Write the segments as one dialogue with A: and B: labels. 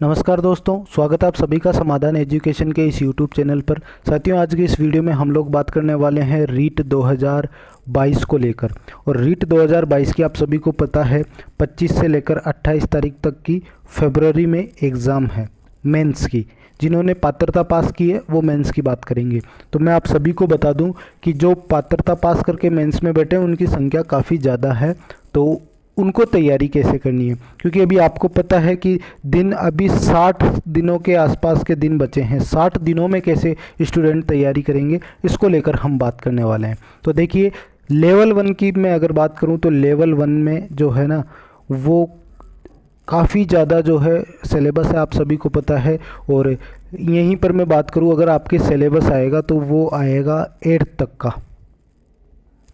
A: नमस्कार दोस्तों, स्वागत है आप सभी का समाधान एजुकेशन के इस यूट्यूब चैनल पर। साथियों, आज की इस वीडियो में हम लोग बात करने वाले हैं रीट 2022 को लेकर। और रीट 2022 की आप सभी को पता है 25 से लेकर 28 तारीख तक की फरवरी में एग्ज़ाम है मेंस की। जिन्होंने पात्रता पास की है वो मेंस की बात करेंगे। तो मैं आप सभी को बता दूं कि जो पात्रता पास करके मेंस में बैठे हैं उनकी संख्या काफ़ी ज़्यादा है। तो उनको तैयारी कैसे करनी है, क्योंकि अभी आपको पता है कि दिन अभी 60 दिनों के आसपास के दिन बचे हैं। 60 दिनों में कैसे स्टूडेंट तैयारी करेंगे, इसको लेकर हम बात करने वाले हैं। तो देखिए, लेवल 1 की मैं अगर बात करूं तो लेवल 1 में जो है ना वो काफ़ी ज़्यादा जो है सिलेबस है, आप सभी को पता है। और यहीं पर मैं बात करूं, अगर आपके सिलेबस आएगा तो वो आएगा 8th तक का,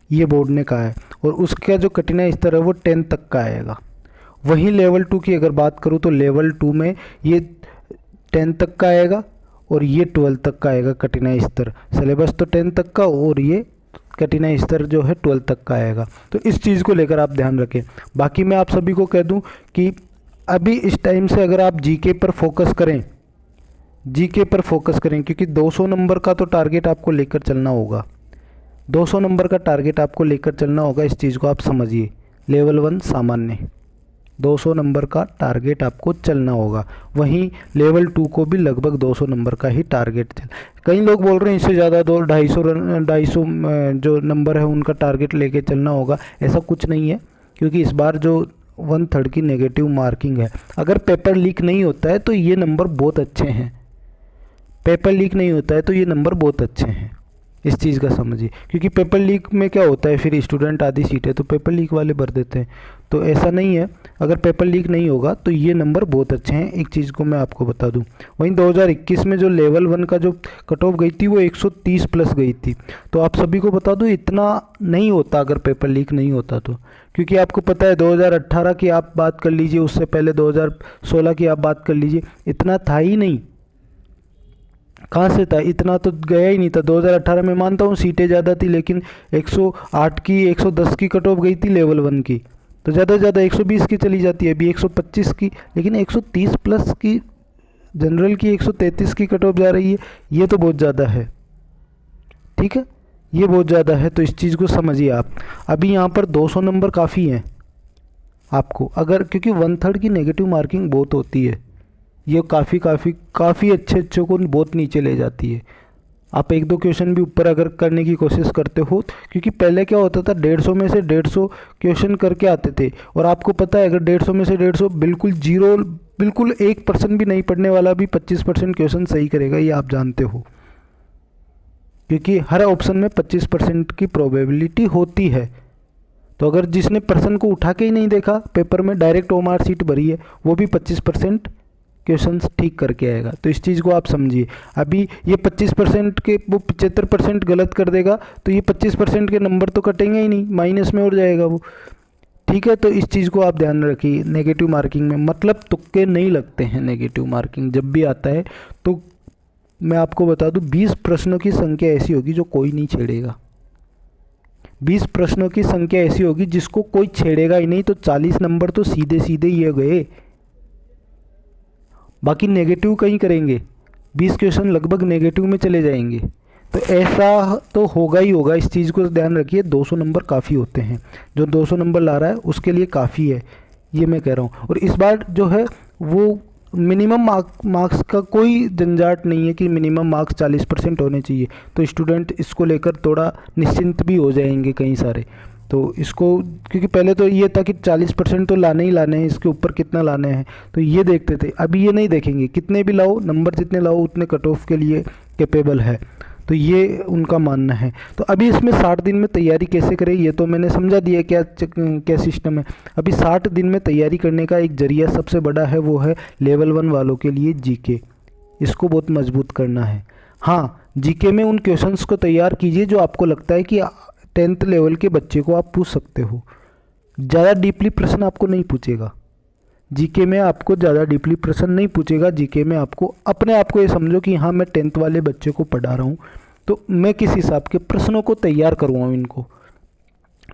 A: ये बोर्ड ने कहा है। और उसका जो कठिनाई स्तर है वो 10 तक का आएगा। वहीं लेवल 2 की अगर बात करूँ तो लेवल 2 में ये 10 तक का आएगा और ये 12 तक का आएगा कठिनाई स्तर। सिलेबस तो 10 तक का और ये कठिनाई स्तर जो है 12 तक का आएगा। तो इस चीज़ को लेकर आप ध्यान रखें। बाकी मैं आप सभी को कह दूं कि अभी इस टाइम से अगर आप जीके पर फोकस करें, जीके पर फोकस करें, क्योंकि 200 नंबर का तो टारगेट आपको लेकर चलना होगा। 200 नंबर का टारगेट आपको लेकर चलना होगा, इस चीज़ को आप समझिए। लेवल 1 सामान्य 200 नंबर का टारगेट आपको चलना होगा। वहीं लेवल 2 को भी लगभग 200 नंबर का ही टारगेट चल। कई लोग बोल रहे हैं इससे ज़्यादा 250 जो नंबर है उनका टारगेट लेके चलना होगा। ऐसा कुछ नहीं है, क्योंकि इस बार जो 1/3 की नेगेटिव मार्किंग है, अगर पेपर लीक नहीं होता है तो ये नंबर बहुत अच्छे हैं। पेपर लीक नहीं होता है तो ये नंबर बहुत अच्छे हैं, इस चीज़ का समझिए। क्योंकि पेपर लीक में क्या होता है, फिर स्टूडेंट आधी सीटें तो पेपर लीक वाले भर देते हैं। तो ऐसा नहीं है, अगर पेपर लीक नहीं होगा तो ये नंबर बहुत अच्छे हैं, एक चीज़ को मैं आपको बता दूं। वहीं 2021 में जो लेवल 1 का जो कट ऑफ गई थी वो 130 प्लस गई थी। तो आप सभी को बता दूं इतना नहीं होता अगर पेपर लीक नहीं होता तो। क्योंकि आपको पता है 2018 की आप बात कर लीजिए, उससे पहले 2016 की आप बात कर लीजिए, इतना था ही नहीं। कहाँ से था, इतना तो गया ही नहीं था। 2018 में मानता हूँ सीटें ज़्यादा थी, लेकिन 108 की 110 की कट ऑफ गई थी लेवल 1 की। तो ज़्यादा से ज़्यादा 120 की चली जाती है, अभी 125 की, लेकिन 130 प्लस की जनरल की 133 की कट ऑफ जा रही है। ये तो बहुत ज़्यादा है, ठीक है, ये बहुत ज़्यादा है। तो इस चीज़ को समझिए आप। अभी यहाँ पर 200 नंबर काफ़ी हैं आपको, अगर, क्योंकि 1/3 की नेगेटिव मार्किंग बहुत होती है। ये काफ़ी अच्छे अच्छों को बहुत नीचे ले जाती है। आप 1-2 क्वेश्चन भी ऊपर अगर करने की कोशिश करते हो, क्योंकि पहले क्या होता था 150 में से 150 क्वेश्चन करके आते थे। और आपको पता है अगर 150 में से 150 बिल्कुल जीरो, बिल्कुल 1% भी नहीं पढ़ने वाला भी 25% क्वेश्चन सही करेगा, ये आप जानते हो। क्योंकि हर ऑप्शन में 25% की प्रोबेबिलिटी होती है। तो अगर जिसने पर्सन को उठा के ही नहीं देखा, पेपर में डायरेक्ट ओमार सीट भरी है, वो भी 25% क्वेश्चंस ठीक करके आएगा। तो इस चीज़ को आप समझिए। अभी ये 25% के वो 75% गलत कर देगा तो ये 25% के नंबर तो कटेंगे ही नहीं, माइनस में उड़ जाएगा वो, ठीक है। तो इस चीज़ को आप ध्यान रखिए। नेगेटिव मार्किंग में मतलब तुक्के नहीं लगते हैं। नेगेटिव मार्किंग जब भी आता है तो मैं आपको बता दूं 20 प्रश्नों की संख्या ऐसी होगी जो कोई नहीं छेड़ेगा। 20 प्रश्नों की संख्या ऐसी होगी जिसको कोई छेड़ेगा ही नहीं, तो 40 नंबर तो सीधे सीधे ये गए। बाकी नेगेटिव कहीं करेंगे, 20 क्वेश्चन लगभग नेगेटिव में चले जाएंगे। तो ऐसा तो होगा ही होगा, इस चीज़ को ध्यान रखिए। 200 नंबर काफ़ी होते हैं, जो 200 नंबर ला रहा है उसके लिए काफ़ी है, ये मैं कह रहा हूँ। और इस बार जो है वो मिनिमम मार्क्स का कोई झंझाट नहीं है कि मिनिमम मार्क्स 40% होने चाहिए। तो स्टूडेंट इसको लेकर थोड़ा निश्चिंत भी हो जाएंगे कई सारे। तो इसको, क्योंकि पहले तो ये था कि 40% तो लाने ही लाने हैं, इसके ऊपर कितना लाने हैं तो ये देखते थे। अभी ये नहीं देखेंगे, कितने भी लाओ नंबर, जितने लाओ उतने कट ऑफ के लिए कैपेबल है। तो ये उनका मानना है। तो अभी इसमें 60 दिन में तैयारी कैसे करें ये तो मैंने समझा दिया क्या क्या सिस्टम है। अभी 60 दिन में तैयारी करने का एक जरिया सबसे बड़ा है, वो है लेवल 1 वालों के लिए जीके। इसको बहुत मजबूत करना है। हाँ, जीके में उन क्वेश्चंस को तैयार कीजिए जो आपको लगता है कि 10th लेवल के बच्चे को आप पूछ सकते हो। ज़्यादा डीपली प्रश्न आपको नहीं पूछेगा जीके में, आपको ज़्यादा डीपली प्रश्न नहीं पूछेगा जीके में। आपको अपने आप को ये समझो कि हाँ मैं 10th वाले बच्चे को पढ़ा रहा हूँ, तो मैं किस हिसाब के प्रश्नों को तैयार करूँगा इनको।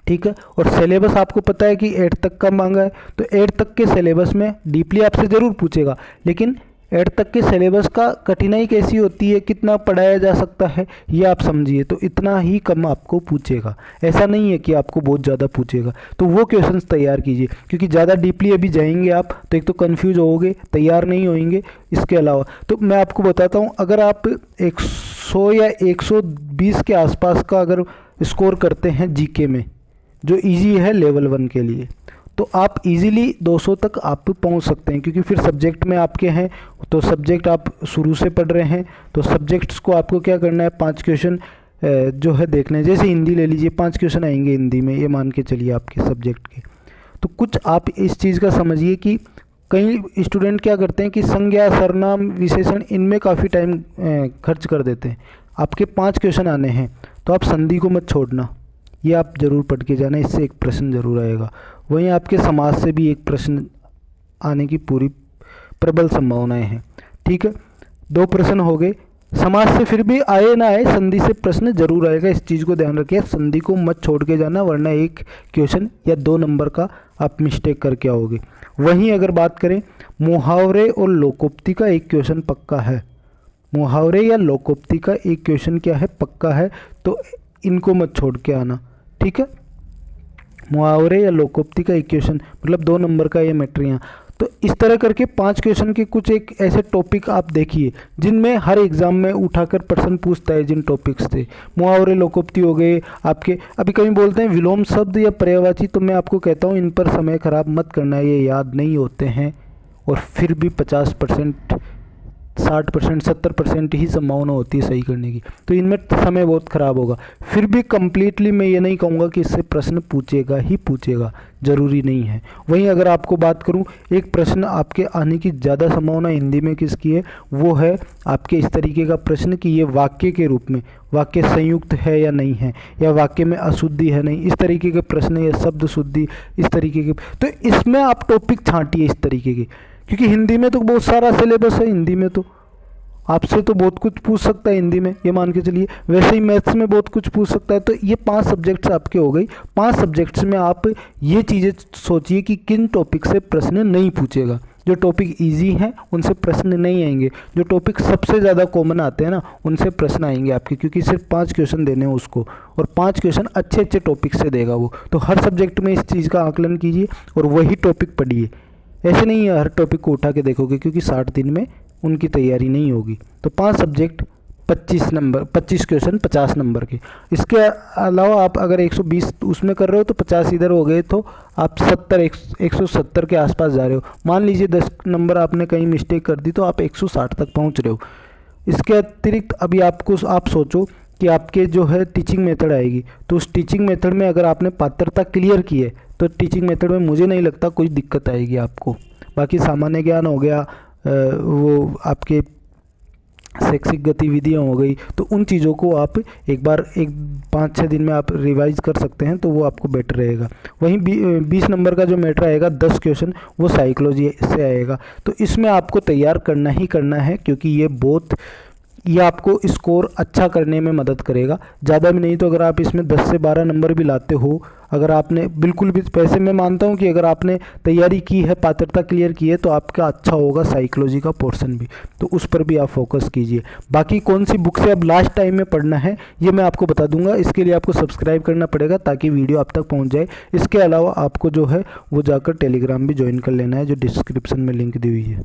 A: ठीक है। और सिलेबस आपको पता है कि 8 तक का मांगा है, तो 8 तक के सिलेबस में डीपली आपसे ज़रूर पूछेगा, लेकिन 8 तक के सिलेबस का कठिनाई कैसी होती है, कितना पढ़ाया जा सकता है, ये आप समझिए। तो इतना ही कम आपको पूछेगा, ऐसा नहीं है कि आपको बहुत ज़्यादा पूछेगा। तो वो क्वेश्चंस तैयार कीजिए, क्योंकि ज़्यादा डीपली अभी जाएंगे आप तो एक तो कन्फ्यूज होगे, तैयार नहीं होंगे। इसके अलावा तो मैं आपको बताता हूँ, अगर आप 100 या 120 के आसपास का अगर स्कोर करते हैं जीके में, जो इजी है लेवल 1 के लिए, तो आप इजीली 200 तक आप पहुंच सकते हैं। क्योंकि फिर सब्जेक्ट में आपके हैं, तो सब्जेक्ट आप शुरू से पढ़ रहे हैं, तो सब्जेक्ट्स को आपको क्या करना है, 5 क्वेश्चन जो है देखना है। जैसे हिंदी ले लीजिए, 5 क्वेश्चन आएंगे हिंदी में, ये मान के चलिए आपके सब्जेक्ट के। तो कुछ आप इस चीज़ का समझिए कि कई स्टूडेंट क्या करते हैं कि संज्ञा, सर्वनाम, विशेषण, इनमें काफ़ी टाइम खर्च कर देते हैं। आपके 5 क्वेश्चन आने हैं, तो आप संधि को मत छोड़ना, ये आप जरूर पढ़ के जाना, इससे एक प्रश्न जरूर आएगा। वहीं आपके समाज से भी एक प्रश्न आने की पूरी प्रबल संभावनाएं हैं, ठीक है। 2 प्रश्न हो गए। समाज से फिर भी आए ना आए, संधि से प्रश्न जरूर आएगा, इस चीज़ को ध्यान रखिए। संधि को मत छोड़ के जाना, वरना 1 क्वेश्चन या 2 नंबर का आप मिस्टेक करके आओगे। वहीं अगर बात करें मुहावरे और लोकोक्ति का एक क्वेश्चन पक्का है, मुहावरे या लोकोक्ति का एक क्वेश्चन क्या है, पक्का है, तो इनको मत छोड़ के आना, ठीक है। मुहावरे या लोकोक्ति का एक क्वेश्चन मतलब 2 नंबर का ये मैटर यहाँ। तो इस तरह करके 5 क्वेश्चन के कुछ एक ऐसे टॉपिक आप देखिए जिनमें हर एग्जाम में उठाकर प्रश्न पूछता है। जिन टॉपिक्स थे मुहावरे, लोकोक्ति हो गए आपके। अभी कहीं बोलते हैं विलोम शब्द या पर्यायवाची, तो मैं आपको कहता हूँ इन पर समय खराब मत करना, ये याद नहीं होते हैं, और फिर भी 50%, 60%, 70% ही संभावना होती है सही करने की, तो इनमें समय बहुत ख़राब होगा। फिर भी कंप्लीटली मैं ये नहीं कहूँगा कि इससे प्रश्न पूछेगा ही पूछेगा, ज़रूरी नहीं है। वहीं अगर आपको बात करूँ, एक प्रश्न आपके आने की ज़्यादा संभावना हिंदी में किसकी है, वो है आपके इस तरीके का प्रश्न कि ये वाक्य के रूप में, वाक्य संयुक्त है या नहीं है, या वाक्य में अशुद्धि है नहीं, इस तरीके के प्रश्न, या शब्द शुद्धि, इस तरीके के। तो इसमें आप टॉपिक छांटिए इस तरीके के, क्योंकि हिंदी में तो बहुत सारा सिलेबस है, हिंदी में तो आपसे तो बहुत कुछ पूछ सकता है हिंदी में, ये मान के चलिए। वैसे ही मैथ्स में बहुत कुछ पूछ सकता है। तो ये 5 सब्जेक्ट्स आपके हो गई। 5 सब्जेक्ट्स में आप ये चीज़ें सोचिए कि किन टॉपिक से प्रश्न नहीं पूछेगा। जो टॉपिक इजी हैं उनसे प्रश्न नहीं आएंगे, जो टॉपिक सबसे ज़्यादा कॉमन आते हैं ना, उनसे प्रश्न आएंगे आपके, क्योंकि सिर्फ 5 क्वेश्चन देने हैं उसको, और 5 क्वेश्चन अच्छे अच्छे टॉपिक से देगा वो। तो हर सब्जेक्ट में इस चीज़ का आकलन कीजिए और वही टॉपिक पढ़िए। ऐसे नहीं है हर टॉपिक को उठा के देखोगे, क्योंकि 60 दिन में उनकी तैयारी नहीं होगी। तो 5 सब्जेक्ट 25 क्वेश्चन 50 नंबर के। इसके अलावा आप अगर 120 उसमें कर रहे हो तो 50 इधर हो गए, तो आप 170 के आसपास जा रहे हो। मान लीजिए 10 नंबर आपने कहीं मिस्टेक कर दी, तो आप 160 तक पहुंच रहे हो। इसके अतिरिक्त अभी आप सोचो कि आपके जो है टीचिंग मेथड आएगी, तो उस टीचिंग मेथड में अगर आपने पात्रता क्लियर की है, तो टीचिंग मेथड में मुझे नहीं लगता कोई दिक्कत आएगी आपको। बाकी सामान्य ज्ञान हो गया, वो आपके शैक्षिक गतिविधियाँ हो गई, तो उन चीज़ों को आप एक बार 5-6 दिन में आप रिवाइज कर सकते हैं, तो वो आपको बेटर रहेगा। वहीं 20 नंबर का जो मैटर आएगा, 10 क्वेश्चन, वो साइकोलॉजी से आएगा। तो इसमें आपको तैयार करना ही करना है, क्योंकि ये आपको स्कोर अच्छा करने में मदद करेगा। ज़्यादा भी नहीं तो अगर आप इसमें 10 से 12 नंबर भी लाते हो, अगर आपने बिल्कुल भी, वैसे मैं मानता हूँ कि अगर आपने तैयारी की है, पात्रता क्लियर की है, तो आपका अच्छा होगा साइकोलॉजी का पोर्शन भी, तो उस पर भी आप फोकस कीजिए। बाकी कौन सी बुक से अब लास्ट टाइम में पढ़ना है ये मैं आपको बता दूंगा। इसके लिए आपको सब्सक्राइब करना पड़ेगा ताकि वीडियो आप तक पहुँच जाए। इसके अलावा आपको जो है वो जाकर टेलीग्राम भी ज्वाइन कर लेना है, जो डिस्क्रिप्शन में लिंक दी हुई है।